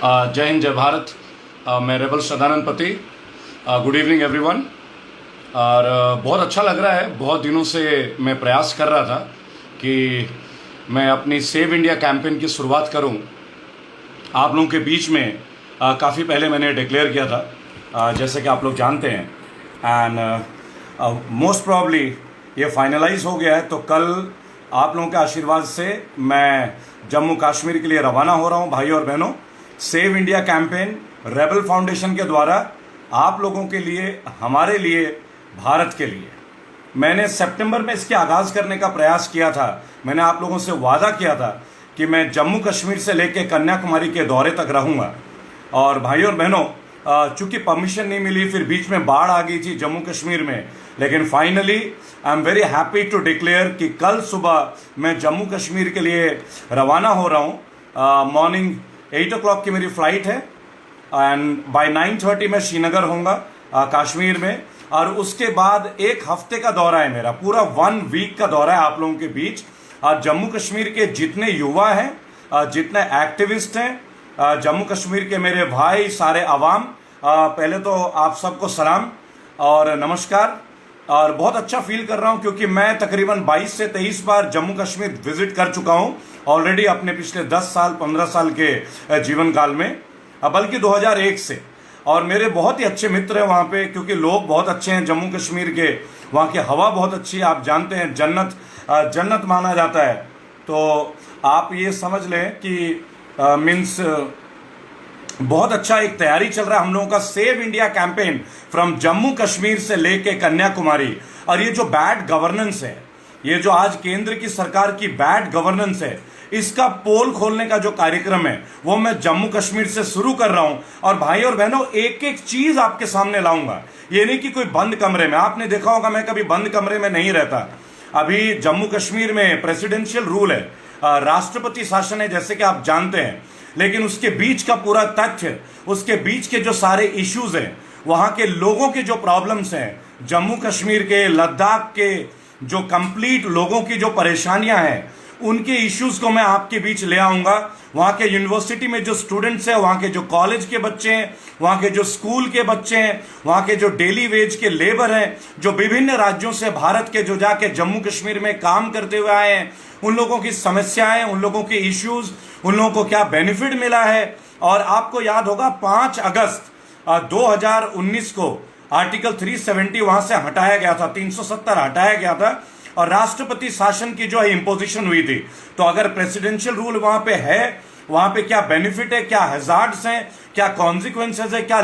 जय हिंद, जय भारत। मैं रेबल सदानंद पति। Good evening everyone. और बहुत अच्छा लग रहा है। बहुत दिनों से मैं प्रयास कर रहा था कि मैं अपनी सेव इंडिया कैंपेन की शुरुआत करूं। आप लोगों के बीच में काफ़ी पहले मैंने डिक्लेयर किया था, जैसे कि आप लोग जानते हैं। एंड मोस्ट प्रॉब्ली ये फाइनलाइज हो गया है। तो कल आप लोगों के आशीर्वाद से मैं जम्मू कश्मीर के लिए रवाना हो रहा हूं। भाई और बहनों, save India campaign rebel foundation के द्वारा आप लोगों के लिए, हमारे लिए, भारत के लिए मैंने सितंबर में इसके आगाज़ करने का प्रयास किया था। मैंने आप लोगों से वादा किया था कि मैं जम्मू कश्मीर से लेकर कन्याकुमारी के दौरे तक रहूँगा। और भाई और बहनों, चूंकि परमिशन नहीं मिली, फिर बीच में बाढ़ आ गई थी जम्मू कश्मीर में, लेकिन finally I am very happy to declare कि कल सुबह मैं जम्मू कश्मीर के लिए रवाना हो रहा हूँ। मॉर्निंग 8 o'clock की मेरी फ़्लाइट है एंड बाय 9:30 मैं श्रीनगर होऊंगा कश्मीर में। और उसके बाद एक हफ्ते का दौरा है मेरा, पूरा 1 वीक का दौरा है आप लोगों के बीच। जम्मू कश्मीर के जितने युवा हैं, जितने एक्टिविस्ट हैं, जम्मू कश्मीर के मेरे भाई, सारे आवाम, पहले तो आप सबको सलाम और नमस्कार। और बहुत अच्छा फील कर रहा हूं क्योंकि मैं तकरीबन 22 से 23 बार जम्मू कश्मीर विजिट कर चुका हूं ऑलरेडी अपने पिछले 10 साल 15 साल के जीवन काल में, बल्कि 2001 से। और मेरे बहुत ही अच्छे मित्र हैं वहाँ पे, क्योंकि लोग बहुत अच्छे हैं जम्मू कश्मीर के। वहाँ की हवा बहुत अच्छी है, आप जानते हैं, जन्नत माना जाता है। तो आप ये समझ लें कि मीन्स बहुत अच्छा एक तैयारी चल रहा है हम लोगों का save India campaign from Jammu Kashmir से लेके कन्याकुमारी। और ये जो बैड गवर्नेंस है, ये जो आज केंद्र की सरकार की बैड गवर्नेंस है, इसका पोल खोलने का जो कार्यक्रम है वो मैं जम्मू कश्मीर से शुरू कर रहा हूं। और भाई और बहनों, एक एक चीज आपके सामने लाऊंगा। ये नहीं कि कोई बंद कमरे में, आपने देखा होगा मैं कभी बंद कमरे में नहीं रहता। अभी जम्मू कश्मीर में प्रेसिडेंशियल रूल है, राष्ट्रपति शासन है, जैसे कि आप जानते हैं। लेकिन उसके बीच का पूरा तथ्य, उसके बीच के जो सारे इश्यूज हैं, वहां के लोगों के जो प्रॉब्लम्स हैं, जम्मू कश्मीर के, लद्दाख के जो कंप्लीट लोगों की जो परेशानियां हैं, उनके इश्यूज को मैं आपके बीच ले आऊंगा। वहां के यूनिवर्सिटी में जो स्टूडेंट्स हैं, वहां के जो कॉलेज के बच्चे हैं, वहां के जो स्कूल के बच्चे हैं, वहां के जो डेली वेज के लेबर हैं, जो विभिन्न राज्यों से भारत के जो जाके जम्मू कश्मीर में काम करते हुए आए हैं, उन लोगों की समस्याएं, उन लोगों के इश्यूज, उन लोगों को क्या बेनिफिट मिला है। और आपको याद होगा 5 अगस्त 2019 को आर्टिकल 370 वहां से हटाया गया था, 370 हटाया गया था और राष्ट्रपति शासन की जो है इंपोजिशन हुई थी। तो अगर प्रेसिडेंशियल रूल वहां पे है, वहां पे क्या बेनिफिट है, क्या हैजार्ड्स हैं, क्या कॉन्सिक्वेंसेज है, क्या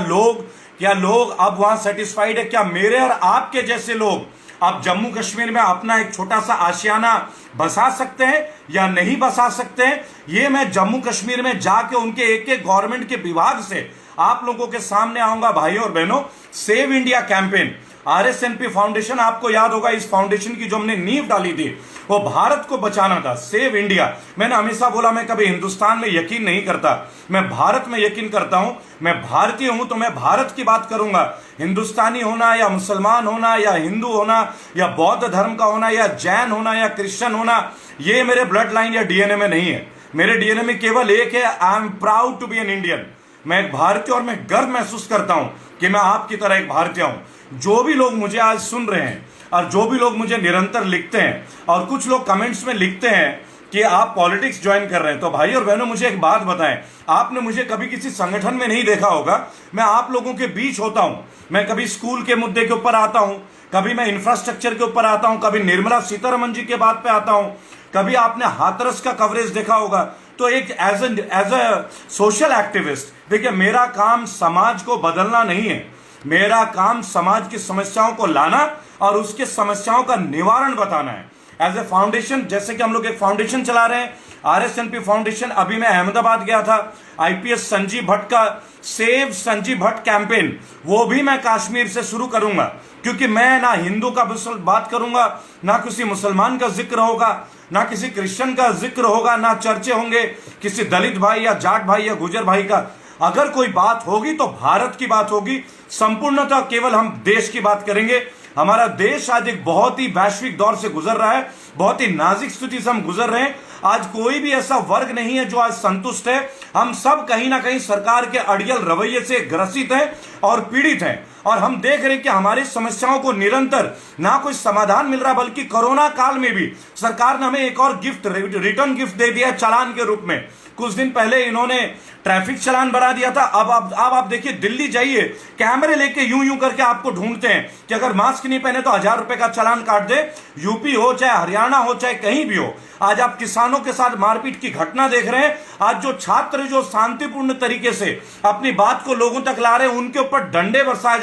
लोग अब वहां सेटिस्फाइड है, क्या मेरे और आपके जैसे लोग अब जम्मू कश्मीर में अपना एक छोटा सा आशियाना बसा सकते हैं या नहीं बसा सकते हैं। ये मैं जम्मू कश्मीर में जाके उनके एक एक गवर्नमेंट के विभाग से आप लोगों के सामने आऊंगा। भाइयों और बहनों, save India campaign, RSNP foundation, आपको याद होगा इस फाउंडेशन की जो हमने नींव डाली थी, वो भारत को बचाना था, सेव इंडिया। मैंने हमेशा बोला मैं कभी हिंदुस्तान में यकीन नहीं करता, मैं भारत में यकीन करता हूं। मैं भारतीय हूं तो मैं भारत की बात करूंगा। हिंदुस्तानी होना या मुसलमान होना या हिंदू होना या बौद्ध धर्म का होना या जैन होना या क्रिश्चियन होना, ये मेरे ब्लड लाइन या डीएनए में नहीं है। मेरे डीएनए में केवल एक है, I am proud to be an Indian. मैं एक भारतीय और मैं गर्व महसूस करता हूं कि मैं आपकी तरह एक भारतीय हूं। जो भी लोग मुझे आज सुन रहे हैं और जो भी लोग मुझे निरंतर लिखते हैं, और कुछ लोग कमेंट्स में लिखते हैं कि आप पॉलिटिक्स ज्वाइन कर रहे हैं, तो भाई और बहनों मुझे एक बात बताएं, आपने मुझे कभी किसी संगठन में नहीं देखा होगा। मैं आप लोगों के बीच होता हूं। मैं कभी स्कूल के मुद्दे के ऊपर आता हूं, कभी मैं इंफ्रास्ट्रक्चर के ऊपर आता हूं, कभी निर्मला सीतारमण जी के बात पे आता हूं, कभी आपने हाथरस का कवरेज देखा होगा। तो एक एज अ सोशल एक्टिविस्ट, देखिए, मेरा काम समाज को बदलना नहीं है, मेरा काम समाज की समस्याओं को लाना और उसके समस्याओं का निवारण बताना है। एज ए फाउंडेशन, जैसे कि हम लोग एक फाउंडेशन चला रहे हैं, RSNP फाउंडेशन। अभी मैं अहमदाबाद गया था, IPS संजीव भट्ट का सेव संजीव भट्ट कैंपेन, वो भी मैं कश्मीर से शुरू करूंगा, क्योंकि मैं ना हिंदू का बात करूंगा, ना किसी मुसलमान का जिक्र होगा, ना किसी क्रिश्चियन का जिक्र होगा, ना चर्चे होंगे किसी दलित भाई या जाट भाई या गुजर भाई का। अगर कोई बात होगी तो भारत की बात होगी, संपूर्णतः केवल हम देश की बात करेंगे। हमारा देश आज एक बहुत ही वैश्विक दौर से गुजर रहा है, बहुत ही नाजुक स्थिति से हम गुजर रहे हैं। आज कोई भी ऐसा वर्ग नहीं है जो आज संतुष्ट है। हम सब कहीं ना कहीं सरकार के अड़ियल रवैये से ग्रसित हैं और पीड़ित हैं, और हम देख रहे हैं कि हमारी समस्याओं को निरंतर ना कोई समाधान मिल रहा, बल्कि कोरोना काल में भी सरकार ने हमें एक और गिफ्ट, रिटर्न गिफ्ट दे दिया चालान के रूप में। कुछ दिन पहले इन्होंने ट्रैफिक चालान बढ़ा दिया था। अब आप देखिए, दिल्ली जाइए, कैमरे लेके यूं यूं करके आपको ढूंढते हैं कि अगर मास्क नहीं पहने तो 1000 रुपए का चालान काट दे। यूपी हो चाहे हरियाणा हो चाहे कहीं भी हो, आज आप किसानों के साथ मारपीट की घटना देख रहे हैं। आज जो छात्र जो शांतिपूर्ण तरीके से अपनी बात को लोगों तक ला रहे हैं, उनके ऊपर डंडे बरसाए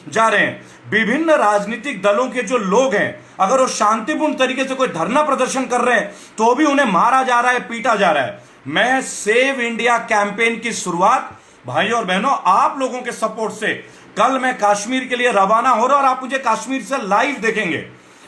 जा रहे हैं। विभिन्न राजनीतिक दलों के जो लोग हैं, अगर वो शांतिपूर्ण तरीके से कोई धरना प्रदर्शन कर रहे हैं तो भी उन्हें मारा जा रहा है, पीटा जा रहा है। मैं सेव इंडिया कैंपेन की शुरुआत भाइयों और बहनों आप लोगों के सपोर्ट से, कल मैं कश्मीर के लिए रवाना हो रहा हूं, और आप मुझे कश्मीर से लाइव देखेंगे।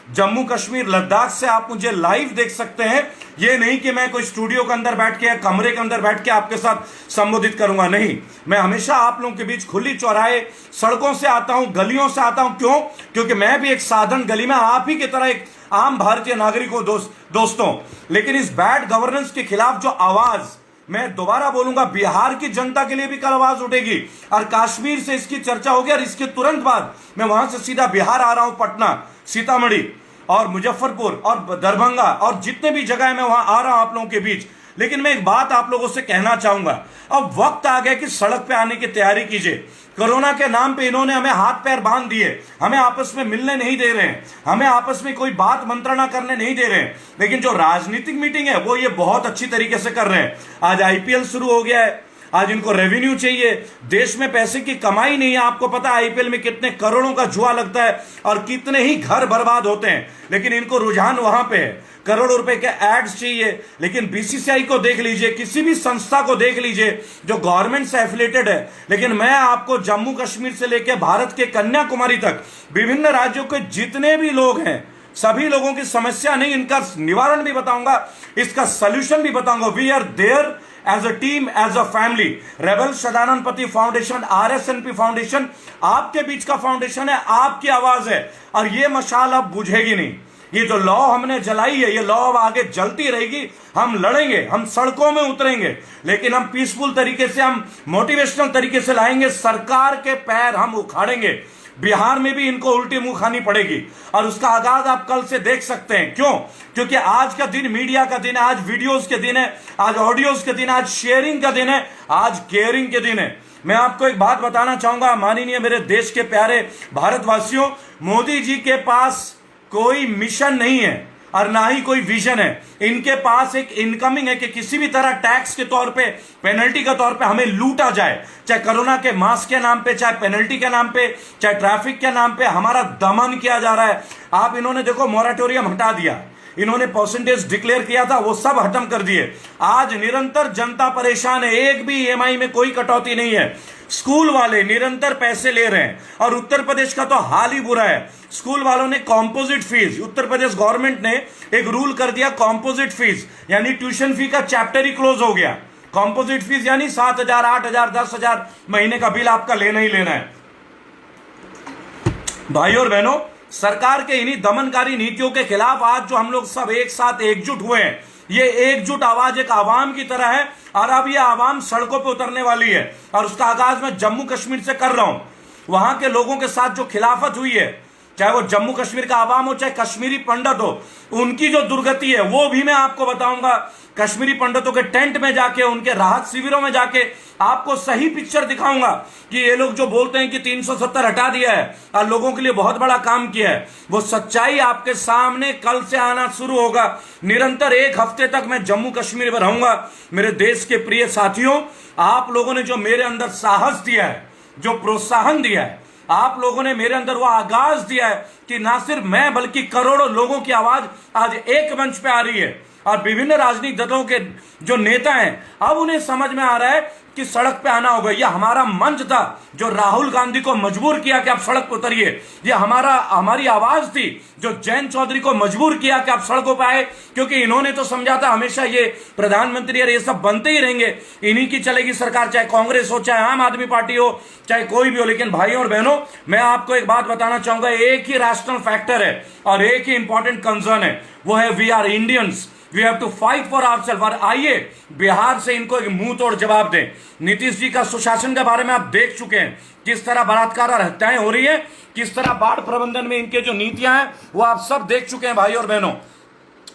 जम्मू कश्मीर लद्दाख से आप मुझे लाइव देख सकते हैं। ये नहीं कि मैं कोई स्टूडियो के अंदर बैठ के या कमरे के अंदर बैठ के आपके साथ संबोधित करूंगा, नहीं। मैं हमेशा आप लोगों के बीच खुली चौराहे, सड़कों से आता हूं, गलियों से आता हूं। क्यों? क्योंकि मैं भी एक साधारण गली में आप ही की तरह एक आम भारतीय नागरिक हूं दोस्तों। लेकिन इस बैड गवर्नेंस के खिलाफ जो आवाज, मैं दोबारा बोलूंगा, बिहार की जनता के लिए भी कल आवाज उठेगी। और कश्मीर से इसकी चर्चा होगी, और इसके तुरंत बाद मैं वहां से सीधा बिहार आ रहा हूं, पटना, सीतामढ़ी और मुजफ्फरपुर और दरभंगा, और जितने भी जगह मैं वहां आ रहा हूं आप लोगों के बीच। लेकिन मैं एक बात आप लोगों से कहना चाहूंगा, अब वक्त आ गया कि सड़क पे आने की तैयारी कीजिए। कोरोना के नाम पे इन्होंने हमें हाथ पैर बांध दिए, हमें आपस में मिलने नहीं दे रहे हैं, हमें आपस में कोई बात मंत्रणा करने नहीं दे रहे हैं। लेकिन जो राजनीतिक मीटिंग है वो ये बहुत अच्छी तरीके से कर रहे हैं। आज आईपीएल शुरू हो गया है, आज इनको रेवेन्यू चाहिए, देश में पैसे की कमाई नहीं है। आपको पता है आईपीएल में कितने करोड़ों का जुआ लगता है और कितने ही घर बर्बाद होते हैं, लेकिन इनको रुझान वहां पे है, करोड़ों रुपए के एड्स चाहिए। लेकिन बीसीसीआई को देख लीजिए, किसी भी संस्था को देख लीजिए जो गवर्नमेंट से एफिलेटेड है। लेकिन मैं आपको जम्मू कश्मीर से लेकर भारत के कन्याकुमारी तक विभिन्न राज्यों के जितने भी लोग हैं, सभी लोगों की समस्या नहीं, इनका निवारण भी बताऊंगा, इसका सोल्यूशन भी बताऊंगा। We are there as a team, as a family. रेबल सदानंद पति फाउंडेशन, आरएसएनपी फाउंडेशन आपके बीच का फाउंडेशन है, आपकी आवाज है, और ये मशाल अब बुझेगी नहीं। ये जो लौ हमने जलाई है, ये लौ अब आगे जलती रहेगी। हम लड़ेंगे, हम सड़कों में उतरेंगे, लेकिन हम पीसफुल तरीके से, हम मोटिवेशनल तरीके से लाएंगे। सरकार के पैर हम उखाड़ेंगे। बिहार में भी इनको उल्टी मुंह खानी पड़ेगी, और उसका आगाज आप कल से देख सकते हैं। क्यों? क्योंकि आज का दिन मीडिया का दिन है, आज वीडियोस के दिन है, आज ऑडियोज के दिन है, आज शेयरिंग का दिन है, आज केयरिंग के दिन है। मैं आपको एक बात बताना चाहूंगा, माननीय मेरे देश के प्यारे भारतवासियों, मोदी जी के पास कोई मिशन नहीं है और ना ही कोई विजन है। इनके पास एक इनकमिंग है कि किसी भी तरह टैक्स के तौर पे, पेनल्टी के तौर पे हमें लूटा जाए, चाहे कोरोना के मास्क के नाम पे, चाहे पेनल्टी के नाम पे, चाहे ट्रैफिक के नाम पे हमारा दमन किया जा रहा है। आप इन्होंने देखो मोरेटोरियम हटा दिया, इन्होंने परसेंटेज डिक्लेयर किया था, वो सब खत्म कर दिए। आज निरंतर जनता परेशान है, एक भी ईएमआई में कोई कटौती नहीं है। स्कूल वाले निरंतर पैसे ले रहे हैं, और उत्तर प्रदेश का तो हाल ही बुरा है। स्कूल वालों ने composite fees, Uttar Pradesh government ने एक रूल कर दिया, कॉम्पोजिट फीस यानी ट्यूशन फी का चैप्टर ही क्लोज हो गया। कॉम्पोजिट फीस यानी 7,000, 8,000, 10,000 महीने का बिल आपका लेना ही लेना है। भाइयों और बहनों, सरकार के इन्हीं दमनकारी नीतियों के खिलाफ आज जो हम लोग सब एक साथ एकजुट हुए हैं, ये एकजुट आवाज एक आवाम की तरह है, और अब ये आवाम सड़कों पे उतरने वाली है। और उसका आगाज मैं जम्मू कश्मीर से कर रहा हूं। वहां के लोगों के साथ जो खिलाफत हुई है, चाहे वो जम्मू कश्मीर का आवाम हो, चाहे कश्मीरी पंडित हो, उनकी जो दुर्गति है वो भी मैं आपको बताऊंगा। कश्मीरी पंडितों के टेंट में जाके, उनके राहत शिविरों में जाके आपको सही पिक्चर दिखाऊंगा कि ये लोग जो बोलते हैं कि 370 हटा दिया है और लोगों के लिए बहुत बड़ा काम किया है, वो सच्चाई आपके सामने कल से आना शुरू होगा। निरंतर 1 हफ्ते तक मैं जम्मू कश्मीर में रहूंगा। मेरे देश के प्रिय साथियों, आप लोगों ने जो मेरे अंदर साहस दिया है, जो प्रोत्साहन दिया है, आप लोगों ने मेरे अंदर वो आगाज दिया है कि ना सिर्फ मैं बल्कि करोड़ों लोगों की आवाज आज एक मंच पे आ रही है। और विभिन्न राजनीतिक दलों के जो नेता हैं, अब उन्हें समझ में आ रहा है कि सड़क पे आना होगा। यह हमारा मंच था जो राहुल गांधी को मजबूर किया कि आप सड़क पर उतरिए। यह हमारी आवाज थी जो जयंत चौधरी को मजबूर किया कि आप सड़कों पर आए, क्योंकि इन्होंने तो समझा था हमेशा ये प्रधानमंत्री और ये सब बनते ही रहेंगे, इन्हीं की चलेगी सरकार, चाहे कांग्रेस हो, चाहे आम आदमी पार्टी हो, चाहे कोई भी हो। लेकिन भाइयों और बहनों, मैं आपको एक बात बताना चाहूंगा, एक ही रैशनल फैक्टर है और एक ही इंपॉर्टेंट कंसर्न है, वो है we are Indians. We have to fight for ourselves. और आइए बिहार से इनको एक मुंह तोड़ जवाब दें। नीतीश जी का सुशासन के बारे में आप देख चुके हैं, किस तरह बलात्कार और हत्याएं हो रही है, किस तरह बाढ़ प्रबंधन में इनके जो नीतियां हैं वो आप सब देख चुके हैं भाई और बहनों।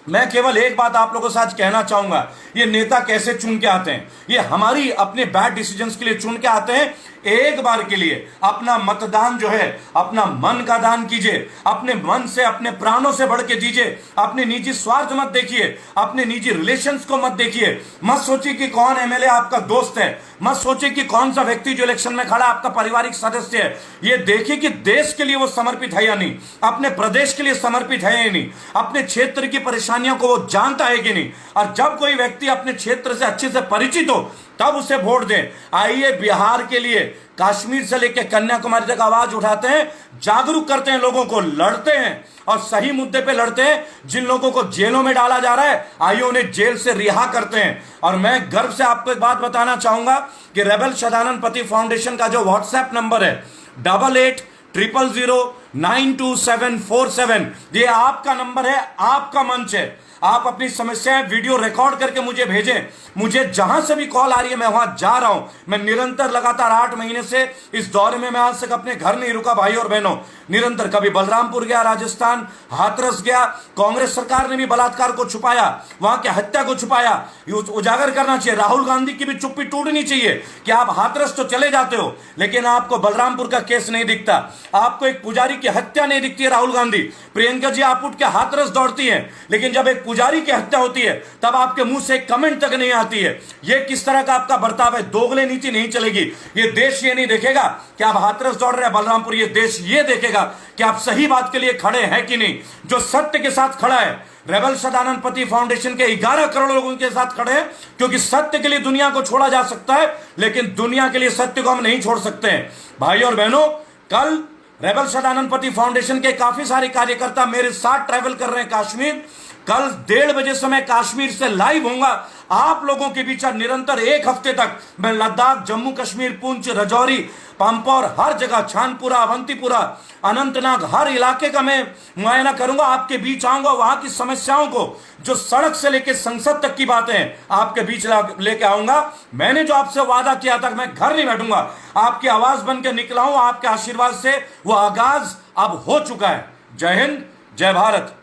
मैं केवल एक बात आप लोगों से आज कहना चाहूंगा, ये नेता कैसे चुन के आते हैं, ये हमारी अपने बैड डिसीजंस के लिए चुन के आते हैं। एक बार के लिए अपना मतदान जो है, अपना मन का दान कीजिए, अपने मन से अपने प्राणों से बढ़ के दीजिए। अपने निजी स्वार्थ मत देखिए, अपने निजी रिलेशंस को मत देखिए। मत सोचिए कि कौन एमएलए आपका दोस्त है, मत सोचिए कि कौन सा व्यक्ति जो इलेक्शन में खड़ा आपका पारिवारिक सदस्य है। ये देखिए कि देश के लिए वो समर्पित है या नहीं, अपने प्रदेश के लिए समर्पित है या नहीं, अपने क्षेत्र की परेशानियों को वो जानता है कि नहीं। और जब कोई व्यक्ति अपने क्षेत्र से अच्छे से परिचित हो तब उसे वोट दें। आइए बिहार के लिए कश्मीर से लेकर कन्याकुमारी तक आवाज उठाते हैं, जागरूक करते हैं लोगों को, लड़ते हैं और सही मुद्दे पे लड़ते हैं। जिन लोगों को जेलों में डाला जा रहा है आइए उन्हें जेल से रिहा करते हैं। और मैं गर्व से आपको एक बात बताना चाहूंगा कि रेबल सदानंद पति फाउंडेशन का जो व्हाट्सएप नंबर है 8800092747, ये आपका नंबर है, आपका मंच है। आप अपनी समस्याएं वीडियो रिकॉर्ड करके मुझे भेजें। मुझे जहां से भी कॉल आ रही है मैं वहां जा रहा हूं। मैं निरंतर लगातार 8 महीने से इस दौरे में मैं आज तक अपने घर नहीं रुका भाई और बहनों। निरंतर कभी बलरामपुर गया, राजस्थान, हाथरस गया। कांग्रेस सरकार ने भी बलात्कार को छुपाया, वहां की हत्या को छुपाया। उजागर करना चाहिए। राहुल गांधी की भी चुप्पी टूटनी चाहिए कि आप हाथरस तो चले जाते हो लेकिन आपको बलरामपुर का केस नहीं दिखता, आपको एक पुजारी की हत्या नहीं दिखती है। राहुल गांधी, प्रियंका जी आप उठ के हाथरस दौड़ती हैं, लेकिन जब एक पुजारी की हत्या होती है तब आपके मुंह से कमेंट तक नहीं आती है। यह किस तरह का आपका बर्ताव है? दोगले नीति नहीं चलेगी। यह देश ये नहीं देखेगा कि आप हाथरस दौड़ रहे हैं बलरामपुर, यह देश ये देखेगा कि आप सही बात के लिए खड़े हैं कि नहीं। जो सत्य के साथ खड़ा है, रेबल सदानंद पति फाउंडेशन के 11 करोड़ लोगों के साथ खड़े हैं, क्योंकि सत्य के लिए दुनिया को छोड़ा जा सकता है लेकिन दुनिया के लिए सत्य को हम नहीं छोड़ सकते हैं। भाई और बहनों, कल रेबल सदानंद पति फाउंडेशन के काफी सारे कार्यकर्ता मेरे साथ ट्रैवल कर रहे हैं कश्मीर। कल 1:30 बजे से मैं कश्मीर से लाइव होऊंगा आप लोगों के बीच। निरंतर 1 हफ्ते तक मैं लद्दाख, जम्मू कश्मीर, पुंछ, राजौरी, पंपोर, हर जगह, छानपुरा, अवंतीपुरा, अनंतनाग, हर इलाके का मैं मुआयना करूंगा। आपके बीच आऊंगा, वहां की समस्याओं को, जो सड़क से लेकर संसद तक की बातें आपके बीच लेके आऊंगा। मैंने जो आपसे वादा किया था मैं घर नहीं बैठूंगा, आपकी आवाज बन के निकला हूं। आपके आशीर्वाद से वो आगाज अब हो चुका है। जय हिंद, जय भारत।